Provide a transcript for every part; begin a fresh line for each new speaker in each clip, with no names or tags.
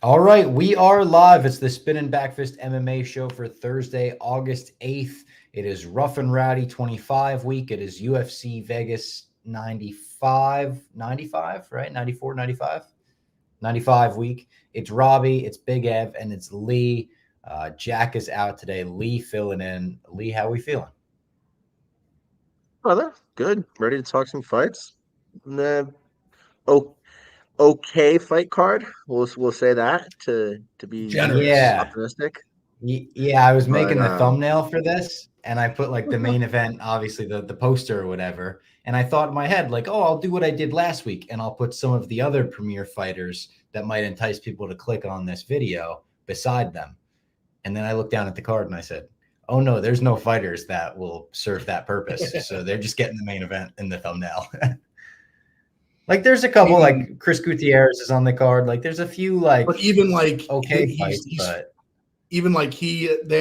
All right, we are live. It's the Spinnin Backfist MMA show for Thursday, August 8th. It is Rough and Rowdy 25 week. It is UFC Vegas 95, right? 94, 95 week. It's Robbie, it's Big Ev, and it's Lee. Jack is out today. Lee filling in. Lee, how are we feeling?
Brother, good. Ready to talk some fights. Oh, okay fight card. We'll say that to be
Generous.
Yeah.
optimistic.
Yeah, I was
But
making the thumbnail for this, and I put like the main event, obviously the poster or whatever. And I thought in my head, like, oh, I'll do what I did last week, and I'll put some of the other premier fighters that might entice people to click on this video beside them. And then I looked down at the card and I said, oh no, there's no fighters that will serve that purpose. So they're just getting the main event in the thumbnail. Like there's a couple, like Chris Gutierrez is on the card. Like there's a few like,
but even like
okay fights, but
even like he had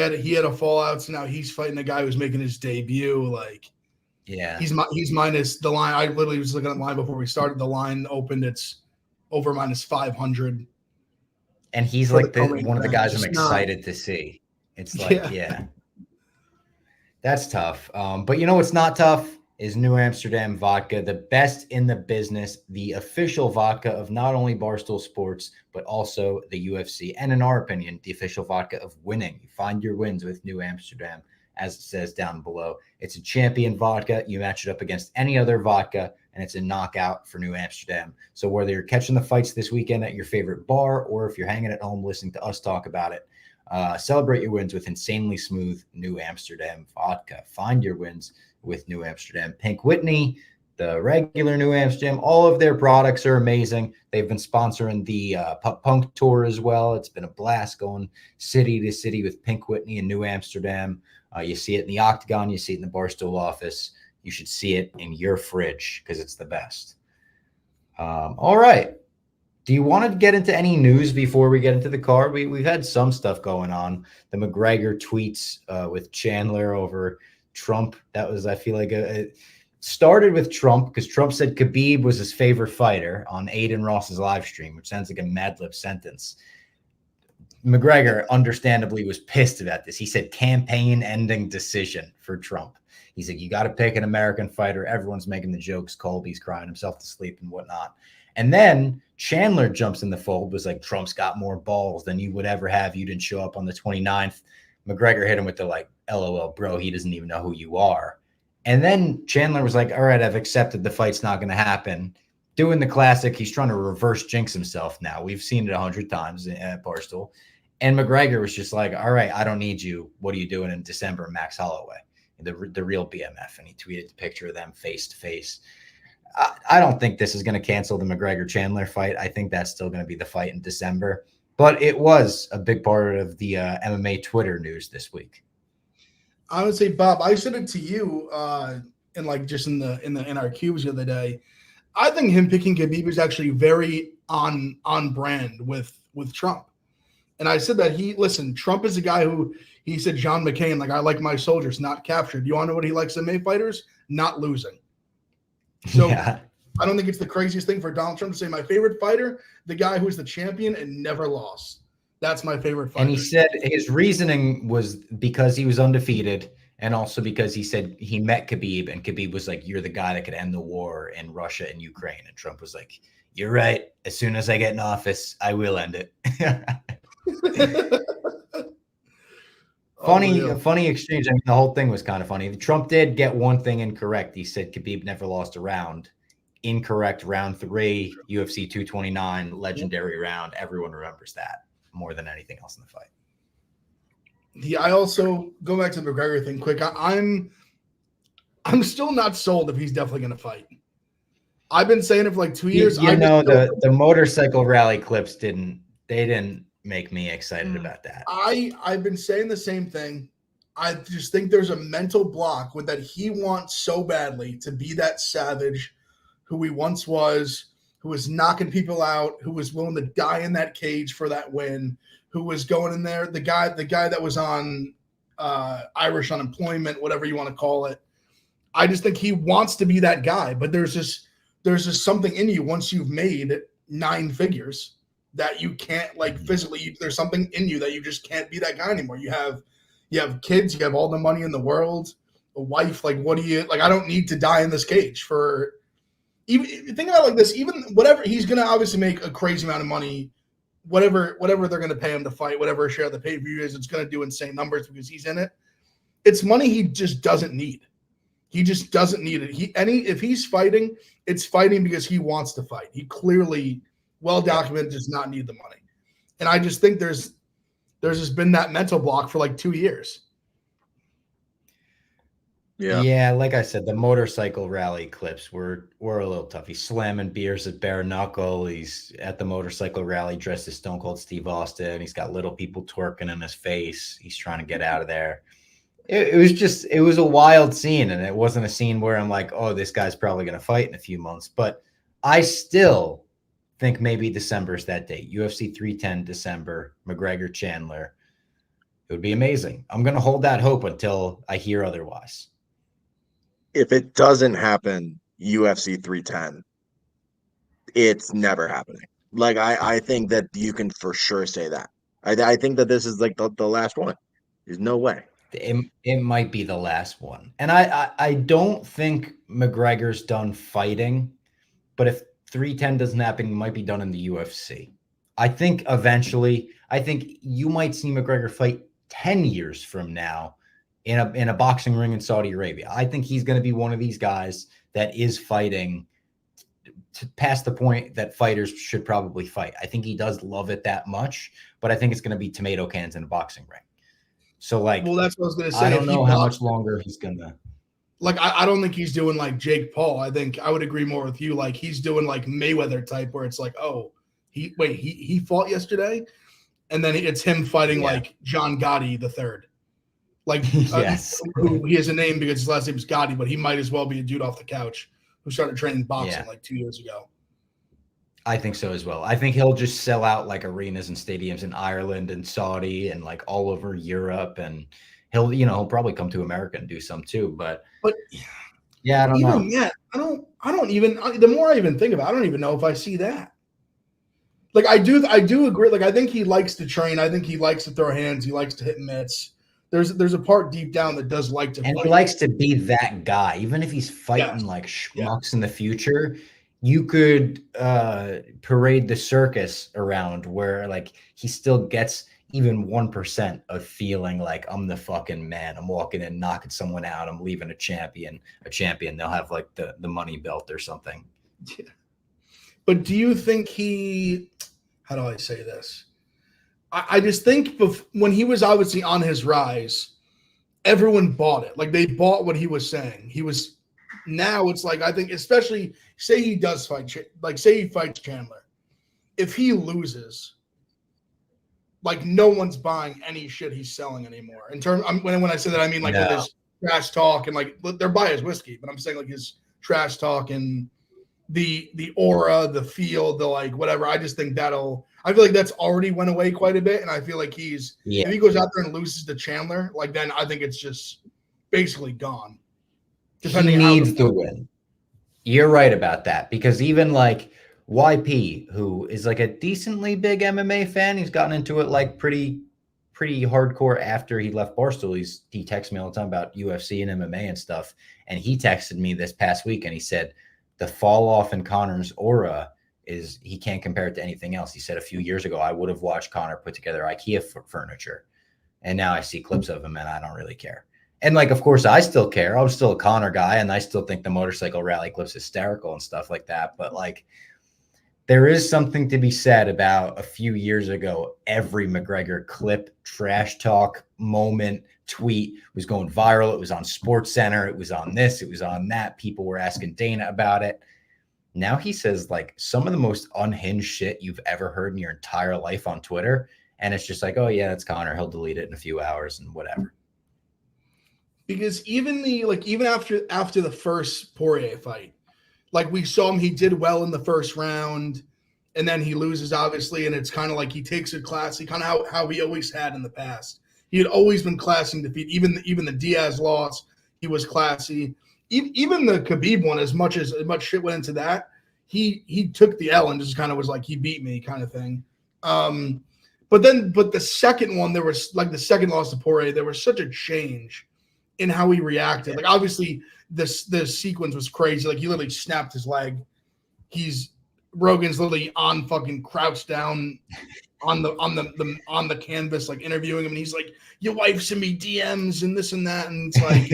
a fallout. So now he's fighting a guy who's making his debut. Like,
yeah,
he's minus the line. I literally was looking at the line before we started. The line opened. It's over minus 500.
And he's like one of the guys I'm excited to see. It's like, yeah, that's tough. But you know what's not tough is New Amsterdam vodka, the best in the business, the official vodka of not only Barstool Sports, but also the UFC. And in our opinion, the official vodka of winning. You find your wins with New Amsterdam, as it says down below. It's a champion vodka. You match it up against any other vodka, and it's a knockout for New Amsterdam. So whether you're catching the fights this weekend at your favorite bar, or if you're hanging at home listening to us talk about it, celebrate your wins with insanely smooth New Amsterdam vodka. Find your wins with New Amsterdam. Pink Whitney, the regular New Amsterdam, all of their products are amazing. They've been sponsoring the Pup Punk Tour as well. It's been a blast going city to city with Pink Whitney and New Amsterdam. You see it in the Octagon. You see it in the Barstool office. You should see it in your fridge because it's the best. All right. Do you want to get into any news before we get into the card? We've had some stuff going on. The McGregor tweets with Chandler over Trump. That was, I feel like, it started with Trump because Trump said Khabib was his favorite fighter on Aiden Ross's live stream, which sounds like a Mad Lib sentence. McGregor understandably was pissed about this. He said campaign-ending decision for Trump. He's like, you got to pick an American fighter. Everyone's making the jokes. Colby's crying himself to sleep and whatnot. And then Chandler jumps in the fold, was like, Trump's got more balls than you would ever have. You didn't show up on the 29th. McGregor hit him with the like, LOL, bro, he doesn't even know who you are. And then Chandler was like, all right, I've accepted the fight's not going to happen. Doing the classic, he's trying to reverse jinx himself now. We've seen it 100 times at Barstool. And McGregor was just like, all right, I don't need you. What are you doing in December, Max Holloway? The real BMF. And he tweeted the picture of them face to face. I don't think this is going to cancel the McGregor-Chandler fight. I think that's still going to be the fight in December. But it was a big part of the MMA Twitter news this week.
I would say, Bob, I said it to you in like just in our cubes the other day. I think him picking Khabib is actually very on brand with Trump. And I said that Trump is a guy who, he said, John McCain, like, I like my soldiers not captured. You want to know what he likes MMA fighters? Not losing. So yeah. I don't think it's the craziest thing for Donald Trump to say my favorite fighter, the guy who's the champion and never lost. That's my favorite fighter.
And he said his reasoning was because he was undefeated, and also because he said he met Khabib, and Khabib was like, you're the guy that could end the war in Russia and Ukraine. And Trump was like, you're right. As soon as I get in office, I will end it. Funny exchange. I mean, the whole thing was kind of funny. Trump did get one thing incorrect. He said Khabib never lost a round. Incorrect. Round 3, UFC 229, legendary round. Everyone remembers that more than anything else in the fight.
Yeah, I also go back to the McGregor thing quick. I'm still not sold if he's definitely going to fight. I've been saying it for like 2 years.
You know, the motorcycle rally clips didn't make me excited about that.
I've been saying the same thing. I just think there's a mental block with that he wants so badly to be that savage who he once was, who was knocking people out, who was willing to die in that cage for that win, who was going in there, the guy that was on Irish unemployment, whatever you want to call it. I just think he wants to be that guy, but there's just something in you once you've made 9 figures that you can't like physically. There's something in you that you just can't be that guy anymore. You have kids, you have all the money in the world, a wife. Like, what do you like? I don't need to die in this cage for. Even think about it like this. Even whatever he's gonna obviously make a crazy amount of money. Whatever they're gonna pay him to fight, whatever share of the pay per view is, it's gonna do insane numbers because he's in it. It's money he just doesn't need. He just doesn't need it. If he's fighting, it's fighting because he wants to fight. He clearly, well documented, does not need the money. And I just think there's just been that mental block for like 2 years.
Yeah, like I said, the motorcycle rally clips were a little tough. He's slamming beers at bare knuckle. He's at the motorcycle rally dressed as Stone Cold Steve Austin. He's got little people twerking in his face. He's trying to get out of there. It was a wild scene, and it wasn't a scene where I'm like, oh, this guy's probably going to fight in a few months. But I still think maybe December's that date. UFC 310 December, McGregor Chandler. It would be amazing. I'm going to hold that hope until I hear otherwise.
If it doesn't happen, UFC 310, it's never happening. Like, I think that you can for sure say that. I think that this is like the last one. There's no way.
It might be the last one. And I don't think McGregor's done fighting, but if 310 doesn't happen, it might be done in the UFC. I think eventually, you might see McGregor fight 10 years from now in a boxing ring in Saudi Arabia. I think he's going to be one of these guys that is fighting to past the point that fighters should probably fight. I think he does love it that much, but I think it's going to be tomato cans in a boxing ring. So, like,
well, that's what I was going to say.
I don't know how much longer he's going to.
Like, I don't think he's doing like Jake Paul. I think I would agree more with you. Like, he's doing like Mayweather type where it's like, oh, he fought yesterday. And then it's him fighting like John Gotti III. Like,
yes,
who he has a name because his last name is Gotti, but he might as well be a dude off the couch who started training boxing like 2 years ago.
I think so as well. I think he'll just sell out like arenas and stadiums in Ireland and Saudi and like all over Europe, and he'll probably come to America and do some too. But yeah, I don't know.
Yet, I don't even. The more I even think about it, I don't even know if I see that. Like, I do agree. Like, I think he likes to train. I think he likes to throw hands. He likes to hit mitts. There's a part deep down that does like to
and
fight.
He likes to be that guy. Even if he's fighting like schmucks in the future, you could parade the circus around where like he still gets even 1% of feeling like I'm the fucking man. I'm walking in, knocking someone out. I'm leaving a champion. They'll have like the money belt or something.
Yeah. But do you think how do I say this? I just think when he was obviously on his rise, everyone bought it. Like, they bought what he was saying. Now it's like, I think, especially say he does fight, like say he fights Chandler. If he loses, like, no one's buying any shit he's selling anymore. When I say that, I mean like with his trash talk and like they're buying his whiskey, but I'm saying like his trash talk and the aura, the feel, the like whatever. I just think I feel like that's already went away quite a bit, and I feel like if he goes out there and loses to Chandler, like then I think it's just basically gone.
He needs to win. You're right about that, because even like YP, who is like a decently big MMA fan, he's gotten into it like pretty hardcore after he left Barstool. He texts me all the time about UFC and MMA and stuff, and he texted me this past week and he said the fall off in Conor's aura is he can't compare it to anything else. He said a few years ago, I would have watched Conor put together IKEA furniture. And now I see clips of him and I don't really care. And like, of course, I still care. I'm still a Conor guy, and I still think the motorcycle rally clip's hysterical and stuff like that. But like, there is something to be said about a few years ago, every McGregor clip, trash talk, moment, tweet was going viral. It was on SportsCenter. It was on this. It was on that. People were asking Dana about it. Now he says like some of the most unhinged shit you've ever heard in your entire life on Twitter. And it's just like, oh yeah, that's Conor. He'll delete it in a few hours and whatever.
Because even after the first Poirier fight, like we saw him, he did well in the first round, and then he loses obviously, and it's kind of like he takes it classy, kind of how he always had in the past. He had always been classy in defeat. Even the Diaz loss, he was classy. Even the Khabib one, as much shit went into that, he took the L and just kind of was like, he beat me kind of thing. But the second one, there was like the second loss to Poirier, there was such a change in how he reacted. Like obviously this sequence was crazy. Like he literally snapped his leg. Rogan's literally on fucking crouched down on the canvas, like interviewing him, and he's like, "Your wife sent me DMs and this and that," and it's like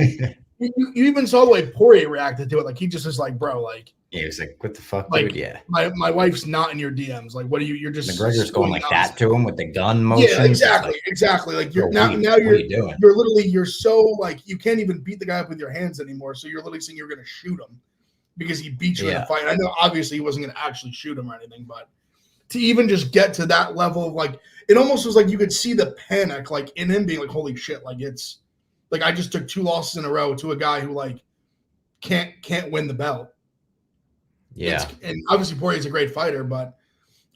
you even saw the way Poirier reacted to it. Like he just was like, "Bro, like."
Yeah, he was like, "What the fuck,
like,
dude?" Yeah,
my wife's not in your DMs. Like, what are you? You're just
McGregor's going like that to him with the gun motion.
Yeah, exactly. Like you're now you're doing? You're literally you're so like you can't even beat the guy up with your hands anymore. So you're literally saying you're going to shoot him because he beat you in a fight. And I know obviously he wasn't going to actually shoot him or anything, but to even just get to that level of like, it almost was like you could see the panic like in him being like, holy shit, like it's like I just took 2 losses in a row to a guy who like can't win the belt.
Yeah.
And obviously Poirier's a great fighter, but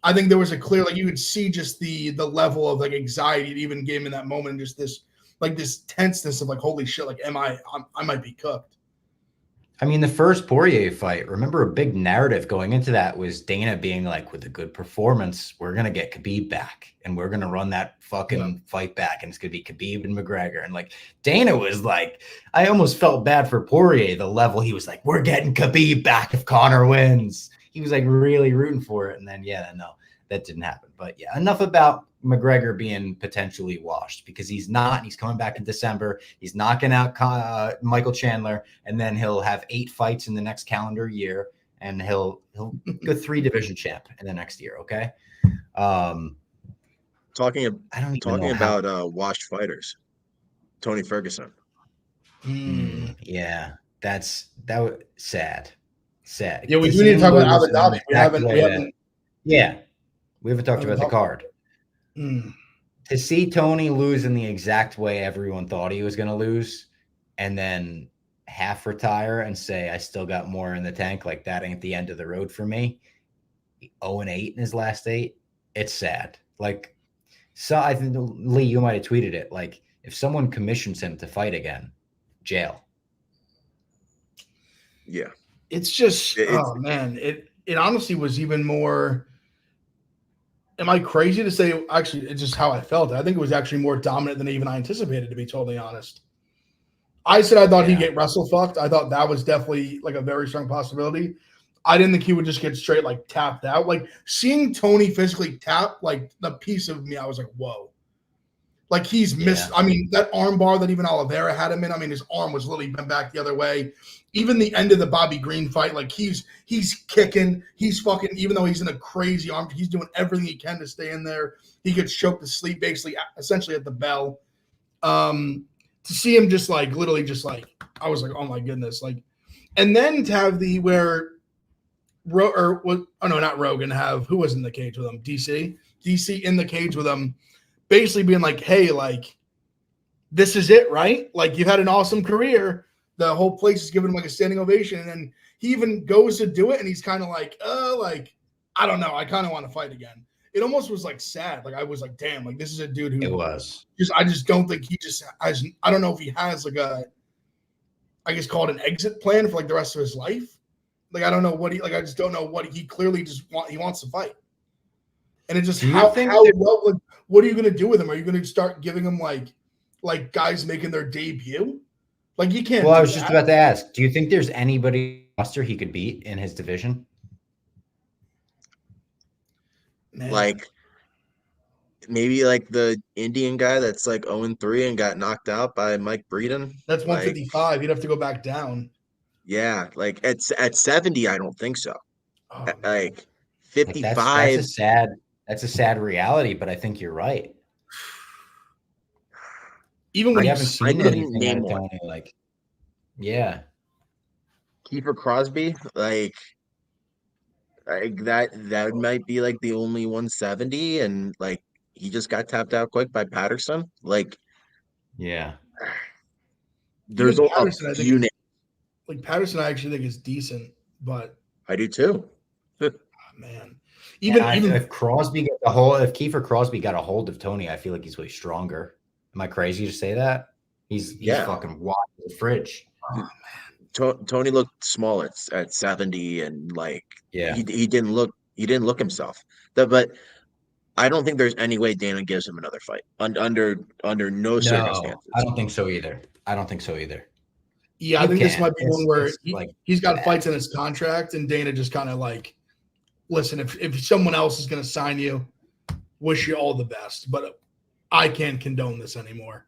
I think there was a clear, like you could see just the level of like anxiety it even gave him in that moment, just this tenseness of like, holy shit, like I might be cooked.
I mean, the first Poirier fight, remember a big narrative going into that was Dana being like, with a good performance, we're going to get Khabib back and we're going to run that fucking fight back. And it's going to be Khabib and McGregor. And like Dana was like, I almost felt bad for Poirier, the level he was like, we're getting Khabib back if Conor wins. He was like really rooting for it. And then, no, that didn't happen. But yeah, enough about McGregor being potentially washed because he's not. He's coming back in December. He's knocking out Michael Chandler, and then he'll have 8 fights in the next calendar year, and he'll go 3 division champ in the next year. Okay.
Talking about washed fighters, Tony Ferguson.
Yeah, that was sad.
Yeah, we do need to talk about Abu Dhabi. We haven't.
Yeah, we haven't talked about the card. To see Tony lose in the exact way everyone thought he was going to lose, and then half retire and say, I still got more in the tank, like that ain't the end of the road for me. 0-8 in his last 8. It's sad. Like, so I think, Lee, you might have tweeted it. Like, if someone commissions him to fight again, jail.
Yeah.
It's just, oh man, it honestly was even more. Am I crazy to say, actually, it's just how I felt. I think it was actually more dominant than even I anticipated, to be totally honest. I said I thought he'd get wrestle fucked. I thought that was definitely like a very strong possibility. I didn't think he would just get straight like tapped out. Like seeing Tony physically tap, like the piece of me, I was like, whoa. Like he's missed. I mean, that arm bar that even Oliveira had him in, I mean, his arm was literally bent back the other way. Even the end of the Bobby Green fight, like he's kicking, he's fucking, even though he's in a crazy arm, he's doing everything he can to stay in there. He gets choked to sleep, basically, essentially at the bell. To see him just like, literally just like, I was like, oh my goodness. Like, and then to have not Rogan, who was in the cage with him? DC in the cage with him, basically being like, hey, like, this is it, right? Like, you've had an awesome career. The whole place is giving him like a standing ovation. And then he even goes to do it. And he's kind of like, I don't know. I kind of want to fight again. It almost was like sad. Like, I was like, damn, like, this is a dude who I just don't think he just has, I don't know if he has like I guess call it an exit plan for like the rest of his life. Like, I don't know what I just don't know what he clearly he wants to fight. And it just, what are you going to do with him? Are you going to start giving him like guys making their debut? Like, you can't.
Well, I was just about to ask, do you think there's anybody roster he could beat in his division?
Man. Like, maybe like the Indian guy that's like 0-3 and got knocked out by Mike Breeden.
That's 155. He'd have to go back down.
Yeah, like at 70, I don't think so. Like 55.
That's a sad reality, but I think you're right.
Even when
you haven't seen anything out of Tony, like, yeah.
Kiefer Crosby, like that might be like the only 170, and like he just got tapped out quick by Patterson. Like,
yeah,
there's a few names.
Like Patterson, I actually think is decent, but
I do too.
Man,
even if Kiefer Crosby got a hold of Tony, I feel like he's way stronger. Am I crazy to say that? He's fucking wide as the fridge.
Oh, man.
Tony looked small at 70, and like he didn't look himself. But I don't think there's any way Dana gives him another fight under no circumstances.
I don't think so either.
Yeah, I think this might be one where he's got
bad.
fights in his contract, and Dana just kind of like, listen, if someone else is going to sign you, wish you all the best, but I can't condone this anymore.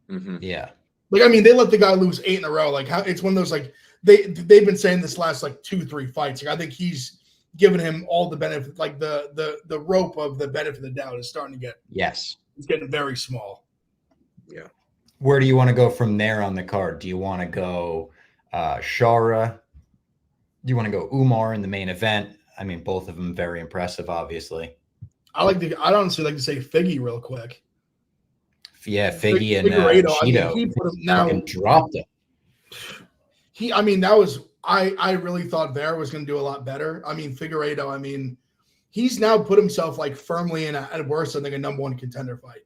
Mm-hmm.
Yeah.
Like, I mean, they let the guy lose 8 in a row. Like, how it's one of those, like, they've been saying this last like 2-3 fights. Like, I think he's given him all the benefit, like the rope of the benefit of the doubt is starting to get.
Yes.
It's getting very small.
Yeah.
Where do you want to go from there on the card? Do you want to go Shara? Do you want to go Umar in the main event? I mean, both of them very impressive, obviously.
I'd honestly like to say Figgy real quick.
Yeah, Figgy and
Figueiredo,
Cheeto.
I mean, he put him now.
Dropped him.
That was I really thought Vera was going to do a lot better. I mean, Figueiredo, I mean, he's now put himself like firmly in at worst, I think, a number 1 contender fight.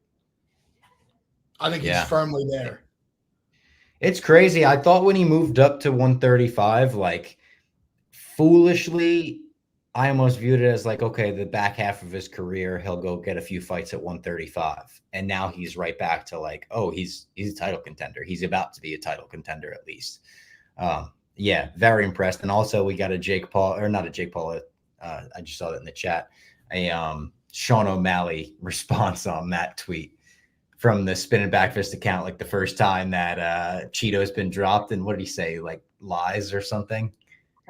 I think he's firmly there.
It's crazy. I thought when he moved up to 135, like foolishly, I almost viewed it as like, okay, the back half of his career, he'll go get a few fights at 135. And now he's right back to like, oh, he's a title contender. He's about to be a title contender at least. Yeah, very impressed. And also we got I just saw that in the chat, a Sean O'Malley response on that tweet from the Spinnin Backfist account, like the first time that Cheeto's been dropped. And what did he say? Like lies or something?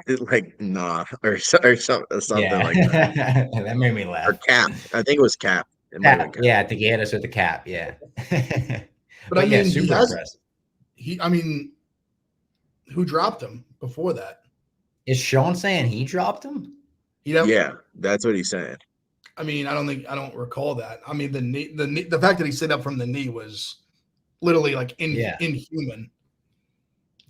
Like nah, or something like that.
That made me laugh.
Or Cap. I think it was Cap.
Cap. Yeah, I think he had us with the Cap. Yeah.
but I mean,
yeah, super impressive.
Who dropped him before that?
Is Sean saying he dropped him?
Yeah, that's what he's saying.
I mean, I don't recall that. I mean, the fact that he stood up from the knee was literally like inhuman.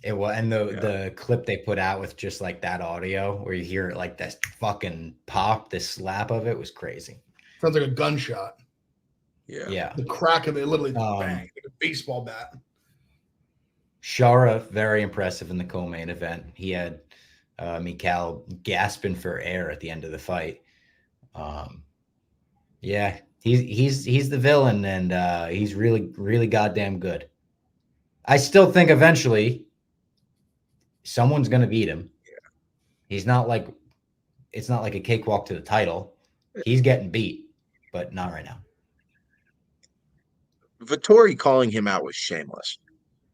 It was, and the clip they put out with just like that audio where you hear it like this fucking pop, this slap of it was crazy.
Sounds like a gunshot.
Yeah.
The crack of it, literally bang, like a baseball bat.
Shara, very impressive in the co-main event. He had Mikal gasping for air at the end of the fight. Yeah, he's the villain, and he's really, really goddamn good. I still think eventually someone's going to beat him.
Yeah.
It's not like a cakewalk to the title. He's getting beat, but not right now.
Vettori calling him out was shameless.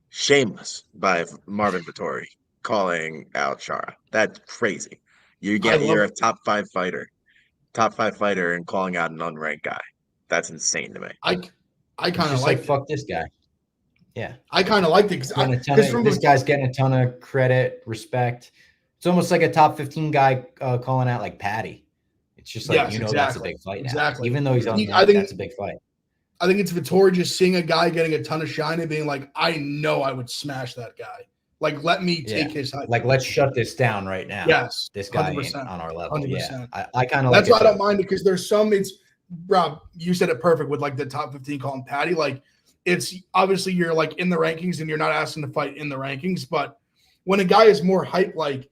Shameless by Marvin Vettori calling out Shara. That's crazy. You're a top 5 fighter and calling out an unranked guy. That's insane to me.
I kind of like
fuck this guy. Yeah,
I kind of liked it because
this guy's getting a ton of credit, respect. It's almost like a top 15 guy calling out like Patty. It's just like that's a big fight now. Exactly. Even though he's on, that's a big fight.
I think it's Vettori just seeing a guy getting a ton of shine and being like, I know I would smash that guy. Like, let me take his height.
Like, let's shut this down right now.
Yes.
This guy ain't on our level. 100%. Yeah. I kind of
like that's why I don't mind it, because there's some, Rob, you said it perfect with like the top 15 calling Patty. Like, it's obviously you're like in the rankings and you're not asking to fight in the rankings. But when a guy is more hype, like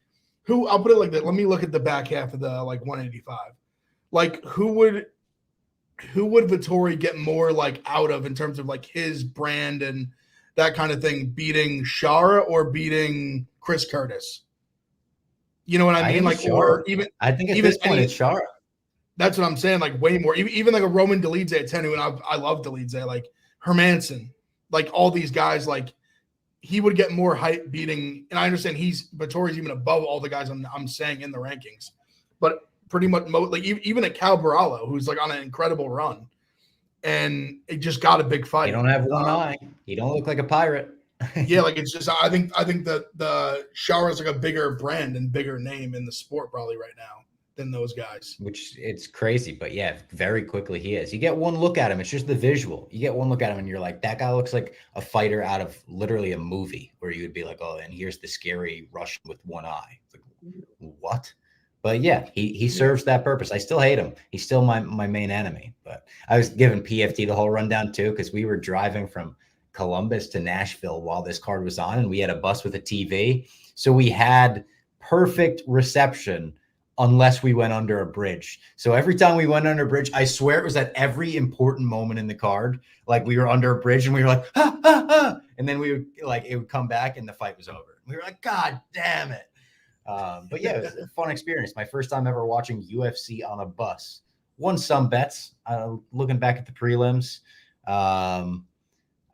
I'll put it like that. Let me look at the back half of the like 185. Like, who would Vettori get more like out of in terms of like his brand and that kind of thing, beating Shara or beating Chris Curtis? You know what I mean? Like, Shara. Or even
I think at this point it's Shara.
That's what I'm saying. Like, way more. Even like a Roman Dolidze at 10, and I love Dolidze, like Hermanson, like all these guys, like he would get more hype beating. And I understand Vettori's even above all the guys I'm saying in the rankings, but pretty much like even at Cal Barallo, who's like on an incredible run, and it just got a big fight.
You don't have one eye. You don't look like a pirate.
Yeah, like it's just I think that the Shara's like a bigger brand and bigger name in the sport probably right now than those guys.
Which it's crazy, but yeah, very quickly he is. You get one look at him, it's just the visual. You get one look at him and you're like, that guy looks like a fighter out of literally a movie where you would be like, oh, and here's the scary Russian with one eye. Like, what? But yeah, he serves that purpose. I still hate him. He's still my main enemy. But I was giving PFT the whole rundown too, because we were driving from Columbus to Nashville while this card was on, and we had a bus with a TV. So we had perfect reception unless we went under a bridge. So every time we went under a bridge, I swear it was at every important moment in the card. Like we were under a bridge and we were like, ah, ah, ah. And then we would like, it would come back and the fight was over. We were like, God damn it. But yeah, it was a fun experience. My first time ever watching UFC on a bus. Won some bets. Looking back at the prelims,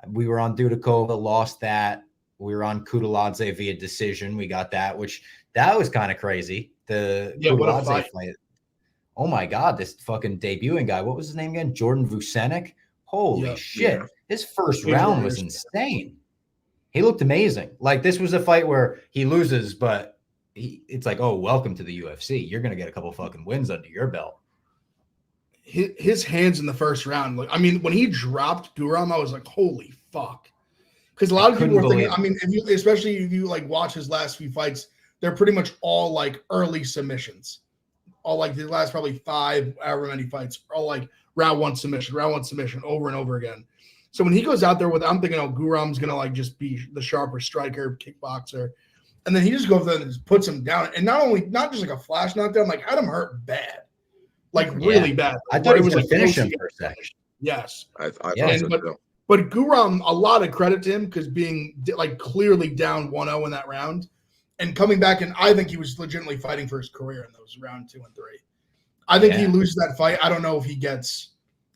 we were on Dudakova, lost that. We were on Kutaladze via decision. We got that, which that was kind of crazy. The Kutaladze fight. Oh my God, this fucking debuting guy. What was his name again? Jordan Vucenic. Holy shit. Yeah. His first round was insane. He looked amazing. Like this was a fight where he loses, but it's like, oh, welcome to the UFC. You're going to get a couple fucking wins under your belt.
His hands in the first round. Like, I mean, when he dropped Guram, I was like, holy fuck. Because a lot of people were thinking, I mean, especially if you like watch his last few fights, they're pretty much all like early submissions. All like the last probably 5, however many fights, all like round one submission, over and over again. So when he goes out there with, I'm thinking, oh, Guram's going to like just be the sharper striker, kickboxer. And then he just goes there and just puts him down. And not just like a flash knockdown, like had him hurt bad. Like really bad.
I thought it was like finish him for a second.
Yes.
I thought so too.
But Guram, a lot of credit to him because being like clearly down 1-0 in that round and coming back, and I think he was legitimately fighting for his career in those round 2 and 3. I think he loses that fight. I don't know if he gets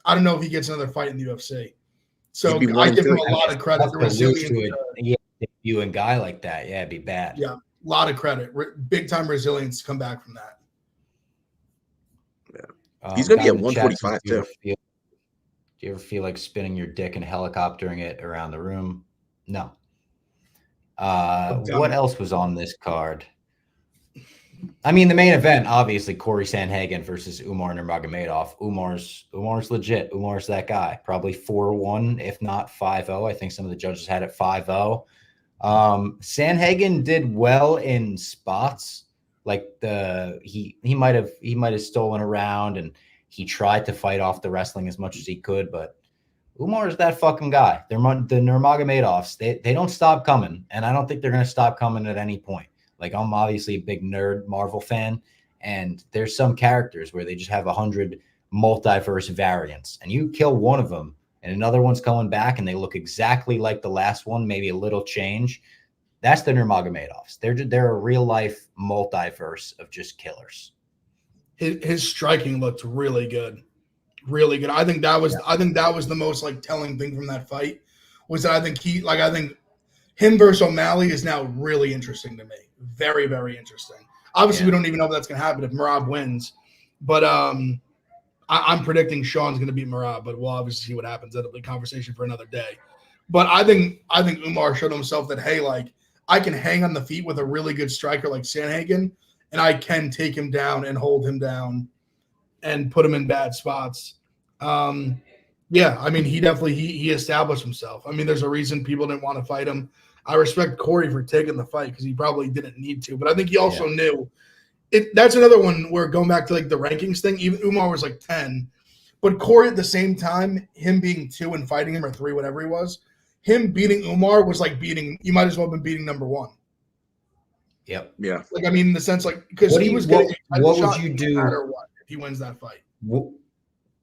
another fight in the UFC. So I give him a lot of credit. The resilience.
Debuting guy like that, it'd be bad.
Yeah, a lot of credit. Big time resilience to come back from that.
Yeah, he's gonna be at 145 too.
Do you ever feel like spinning your dick and helicoptering it around the room? No. What else was on this card? I mean, the main event, obviously, Corey Sandhagen versus Umar Nurmagomedov. Umar's legit. Umar's that guy. Probably 4-1, if not 5-0. I think some of the judges had it 5-0. Sandhagen did well in spots. Like he might have stolen around and he tried to fight off the wrestling as much as he could, but Umar is that fucking guy. The Nurmagomedovs, they don't stop coming, and I don't think they're going to stop coming at any point. Like, I'm obviously a big nerd Marvel fan, and there's some characters where they just have 100 multiverse variants, and you kill one of them, and another one's coming back, and they look exactly like the last one, maybe a little change. That's the Nurmagomedovs. They're a real life multiverse of just killers.
His striking looked really good. Really good. I think that was the most like telling thing from that fight was that I think him versus O'Malley is now really interesting to me. Very, very interesting. Obviously, we don't even know if that's going to happen if Merab wins, but I'm predicting Sean's going to beat Merab, but we'll obviously see what happens. That'll be a conversation for another day. But I think Umar showed himself that, hey, like I can hang on the feet with a really good striker like Sandhagen, and I can take him down and hold him down and put him in bad spots. I mean, he definitely he established himself. I mean, there's a reason people didn't want to fight him. I respect Corey for taking the fight because he probably didn't need to, but I think he also knew it. That's another one where going back to like the rankings thing, even Umar was like 10, but Corey at the same time, him being 2 and fighting him or 3, whatever he was, him beating Umar was like you might as well have been beating number 1.
Yep.
Yeah.
Like, I mean, in the sense, like, because he was getting
what would you do
no matter what if he wins that fight?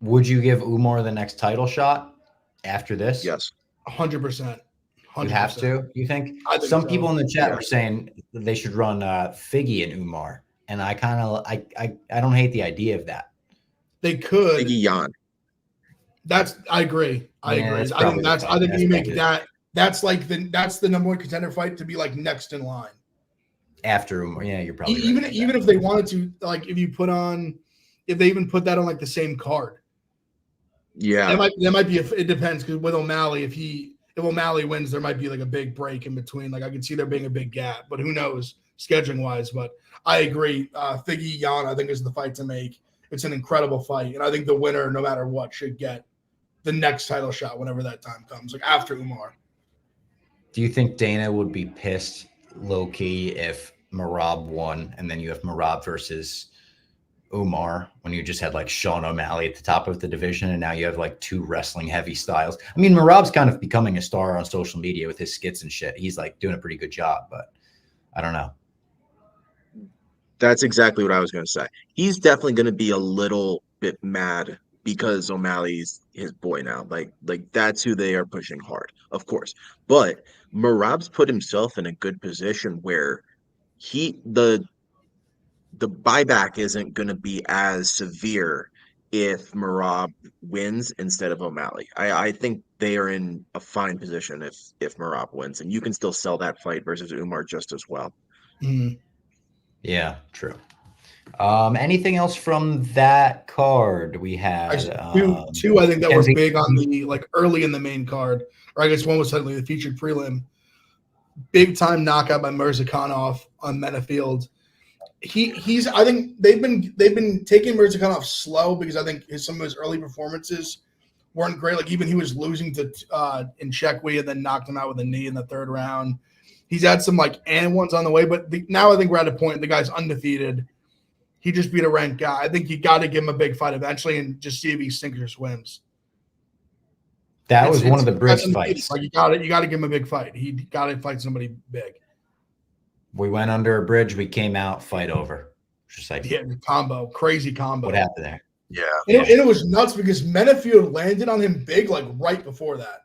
Would you give Umar the next title shot after this?
Yes.
100%.
You have to, you think? Some people in the chat were saying that they should run Figgy and Umar. And I don't hate the idea of that.
They could.
Figgy Jan.
I agree. I think you make that. That's the number 1 contender fight to be like next in line.
After Umar, you're probably
even if they wanted to, like if they even put that on like the same card.
Yeah,
that might be. It depends because with O'Malley, if O'Malley wins, there might be like a big break in between. Like I could see there being a big gap, but who knows scheduling wise. But I agree. Figgy Jan, I think, is the fight to make. It's an incredible fight, and I think the winner, no matter what, should get the next title shot whenever that time comes, like after Umar.
Do you think Dana would be pissed low key if Merab won, and then you have Merab versus Umar when you just had like Sean O'Malley at the top of the division, and now you have like 2 wrestling heavy styles? I mean, Merab's kind of becoming a star on social media with his skits and shit. He's like doing a pretty good job, but I don't know.
That's exactly what I was going to say. He's definitely going to be a little bit mad because O'Malley's his boy now. Like that's who they are pushing hard, of course. But Merab's put himself in a good position where the buyback isn't going to be as severe if Merab wins instead of O'Malley. I think they are in a fine position if Merab wins, and you can still sell that fight versus Umar just as well.
Mm.
Yeah, true. Anything else from that card? We had
two I think that
Kenzie.
were big on the like early in the main card, or I guess one was suddenly the featured prelim. Big time knockout by Mirzakhanov on Menafield. He's I think they've been taking Mirzakhanov slow because I think some of his early performances weren't great. Like even he was losing to in Chekwi and then knocked him out with a knee in the third round. He's had some like and ones on the way, but now I think we're at a point the guy's undefeated. He just beat a ranked guy. I think you got to give him a big fight eventually and just see if he sinks or swims.
That was one of the bridge fights.
Like you got to give him a big fight. He got to fight somebody big.
We went under a bridge. We came out, fight over. Just like
crazy combo.
What happened there?
Yeah,
and it was nuts because Menafield landed on him big like right before that.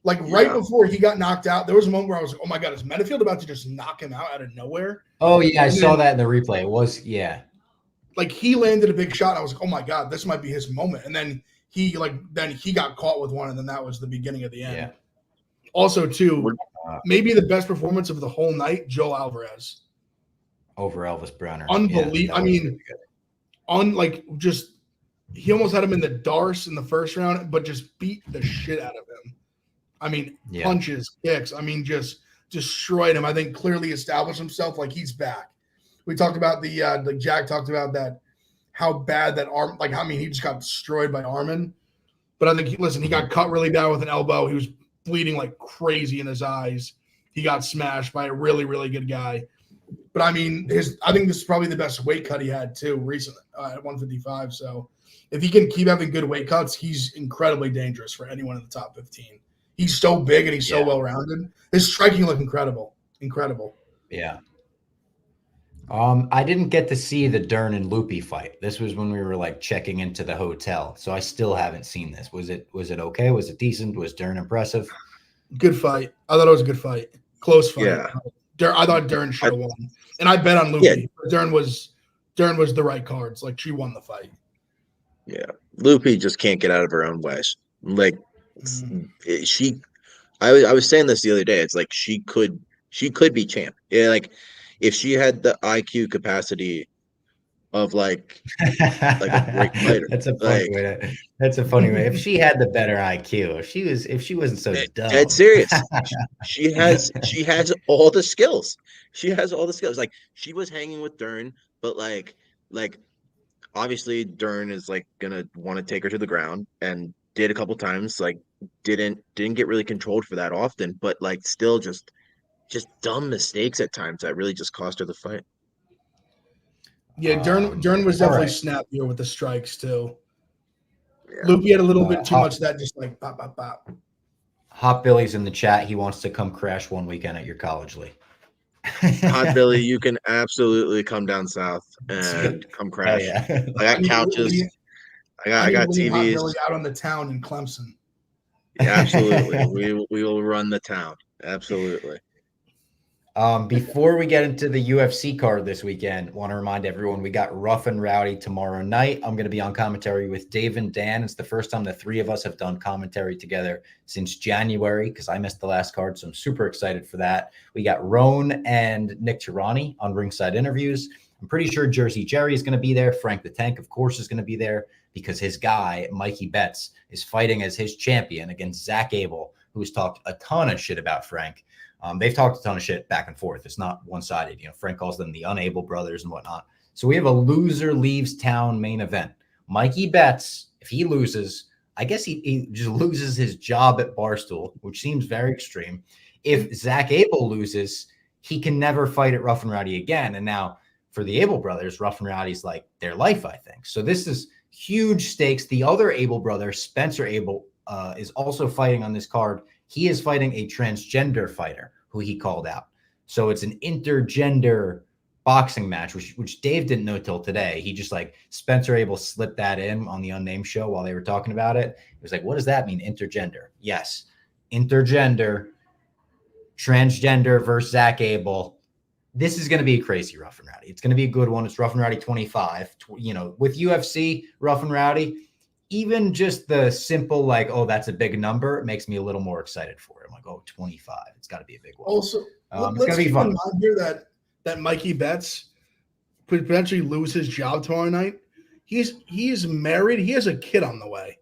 Like right before he got knocked out, there was a moment where I was like, "Oh my god, is Menafield about to just knock him out of nowhere?"
Oh yeah, I saw that in the replay. It was
like he landed a big shot. And I was like, "Oh my god, this might be his moment." And then he got caught with one, and then that was the beginning of the end.
Yeah.
Also, too, maybe the best performance of the whole night, Joel Alvarez
over Elvis Brunner.
Unbelievable. I mean, he almost had him in the darce in the first round, but just beat the shit out of him. I mean, punches, kicks. I mean, just destroyed him. I think clearly established himself like he's back. We talked about the Jack talked about that, how bad that arm, like, I mean, he just got destroyed by Armin. But I think, he got cut really bad with an elbow. He was bleeding like crazy in his eyes. He got smashed by a really, really good guy. But I mean, I think this is probably the best weight cut he had too recently at 155. So if he can keep having good weight cuts, he's incredibly dangerous for anyone in the top 15. He's so big and he's so well-rounded. His striking looked incredible. Incredible.
Yeah. I didn't get to see the Dern and Loopy fight. This was when we were like checking into the hotel. So I still haven't seen this. Was it okay? Was it decent? Was Dern impressive?
Good fight. I thought it was a good fight. Close fight.
Yeah.
I thought Dern should have won. And I bet on Loopy. Yeah. Dern was the right cards. Like she won the fight.
Yeah. Loopy just can't get out of her own ways. Like I was saying this the other day. It's like she could be champ. Yeah, like if she had the IQ capacity of like a great fighter.
That's a funny way. That's a funny way. If she had the better IQ, if she wasn't so dumb.
Dead serious. she has all the skills. She has all the skills. Like she was hanging with Dern, but like obviously Dern is like gonna want to take her to the ground and did a couple times, like didn't get really controlled for that often, but like still just dumb mistakes at times that really just cost her the fight.
Yeah, Dern was definitely snappier with the strikes too. Yeah. Loopy had a little bit too much of that, just like pop, pop, pop.
Hot Billy's in the chat. He wants to come crash one weekend at your college, Lee.
Hot Billy, you can absolutely come down south and come crash.
Yeah.
I got couches. I got TVs. Hot
Billy out on the town in Clemson.
Yeah, absolutely. we will run the town. Absolutely.
Before we get into the UFC card this weekend, want to remind everyone we got Rough and Rowdy tomorrow night. I'm going to be on commentary with Dave and Dan. It's the first time the three of us have done commentary together since January because I missed the last card, so I'm super excited for that. We got Roan and Nick Tirani on ringside interviews. I'm pretty sure Jersey Jerry is going to be there. Frank the Tank, of course, is going to be there because his guy, Mikey Betts, is fighting as his champion against Zach Abel, who's talked a ton of shit about Frank. They've talked a ton of shit back and forth. It's not one-sided. You know, Frank calls them the Unable brothers and whatnot. So we have a loser leaves town main event. Mikey Betts, if he loses, I guess he just loses his job at Barstool, which seems very extreme. If Zach Abel loses, he can never fight at Rough and Rowdy again. And now for the Abel brothers, Rough and Rowdy's like their life, I think. So this is huge stakes. The other Abel brother, Spencer Abel, is also fighting on this card. He is fighting a transgender fighter who he called out. So it's an intergender boxing match, which Dave didn't know till today. He just like Spencer Abel slipped that in on the Unnamed show while they were talking about it. He was like, what does that mean? Intergender. Yes. Intergender, transgender versus Zach Abel. This is going to be a crazy Rough and Rowdy. It's going to be a good one. It's Rough and Rowdy 25. With UFC Rough and Rowdy, even just the simple like, oh, that's a big number, it makes me a little more excited for it. I'm like, oh, 25. It's got to be a big one.
Also, let's keep in mind here that Mikey Betts could potentially lose his job tomorrow night. He's married. He has a kid on the way.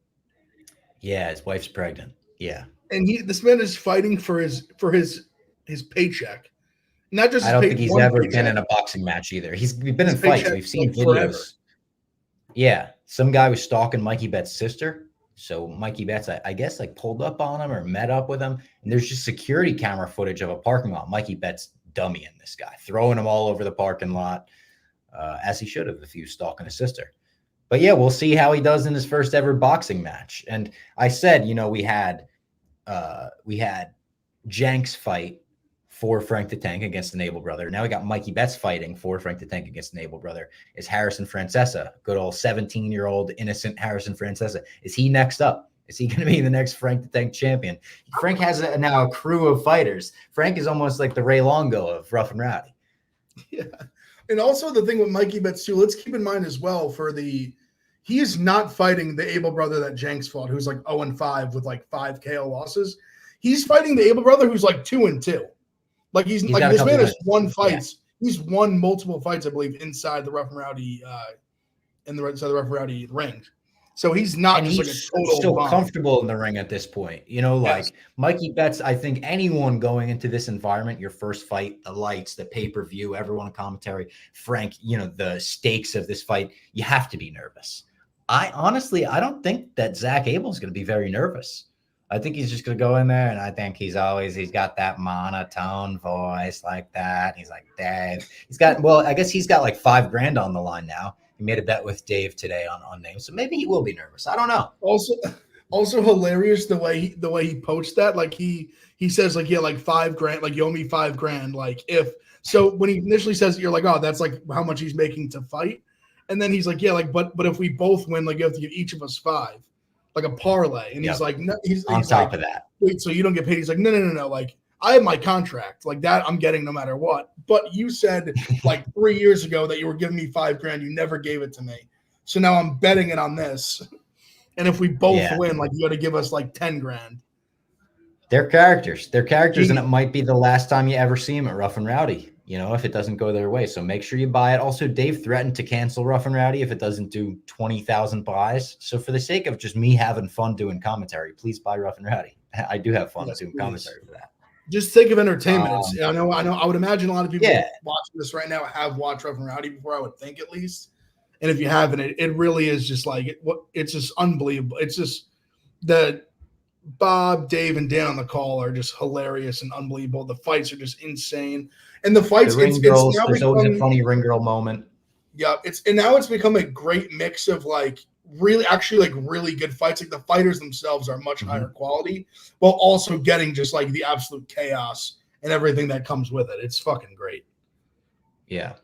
Yeah, his wife's pregnant. Yeah,
and this man is fighting for his paycheck. Not just.
I don't think he's ever been in a boxing match either. We've been in fights. We've seen videos. Forever. Yeah, some guy was stalking Mikey Betts' sister. So Mikey Betts, I guess, like pulled up on him or met up with him. And there's just security camera footage of a parking lot. Mikey Betts dummying this guy, throwing him all over the parking lot, as he should have if he was stalking his sister. But yeah, we'll see how he does in his first ever boxing match. And I said, we had Jenks fight for Frank the Tank against the Abel brother. Now we got Mikey Betts fighting for Frank the Tank against the Abel brother. Is Harrison Francesa, good old 17-year-old innocent Harrison Francesa, is he next up? Is he going to be the next Frank the Tank champion? Frank has now a crew of fighters. Frank is almost like the Ray Longo of Rough and Rowdy.
Yeah. And also the thing with Mikey Betts too, let's keep in mind as well he is not fighting the Abel brother that Jenks fought, who's like 0-5 with like 5 KO losses. He's fighting the Abel brother who's like 2-2. Like he's like this man has won fights. Yeah. He's won multiple fights, I believe, inside the Rough and Rowdy inside the Rough and Rowdy ring. So he's not just like a total
still comfortable in the ring at this point. Yes. Mikey Betts, I think anyone going into this environment, your first fight, the lights, the pay-per-view, everyone in commentary, Frank, the stakes of this fight, you have to be nervous. I don't think that Zach Abel is going to be very nervous. I think he's just going to go in there, and I think he's got that monotone voice like that. He's like, Dave. I guess he's got like $5,000 on the line now. He made a bet with Dave today on names, so maybe he will be nervous. I don't know.
Also hilarious the way he poached that. Like he says like, yeah, like $5,000, like you owe me $5,000. Like so when he initially says it, you're like, oh, that's like how much he's making to fight. And then he's like, yeah, like, but if we both win, like you have to give each of us 5, like a parlay. And he's like, no, he's
on top of that.
Wait, so you don't get paid? He's like, no. Like I have my contract, like that I'm getting no matter what. But you said like 3 years ago that you were giving me $5,000. You never gave it to me. So now I'm betting it on this. And if we both win, like you got to give us like $10,000.
They're characters, and it might be the last time you ever see him at Rough and Rowdy. If it doesn't go their way. So make sure you buy it. Also, Dave threatened to cancel Rough and Rowdy if it doesn't do 20,000 buys. So for the sake of just me having fun doing commentary, please buy Rough and Rowdy. I do have fun doing commentary for that.
Just think of entertainment. I know. I would imagine a lot of people watching this right now have watched Rough and Rowdy before, I would think at least. And if you haven't, it really is just like it's just unbelievable. It's just the Bob, Dave, and Dan on the call are just hilarious and unbelievable. The fights are just insane. And the fights,
there's always a funny ring girl moment.
Yeah, it's become a great mix of like really good fights. Like the fighters themselves are much higher quality, while also getting just like the absolute chaos and everything that comes with it. It's fucking great.
Yeah.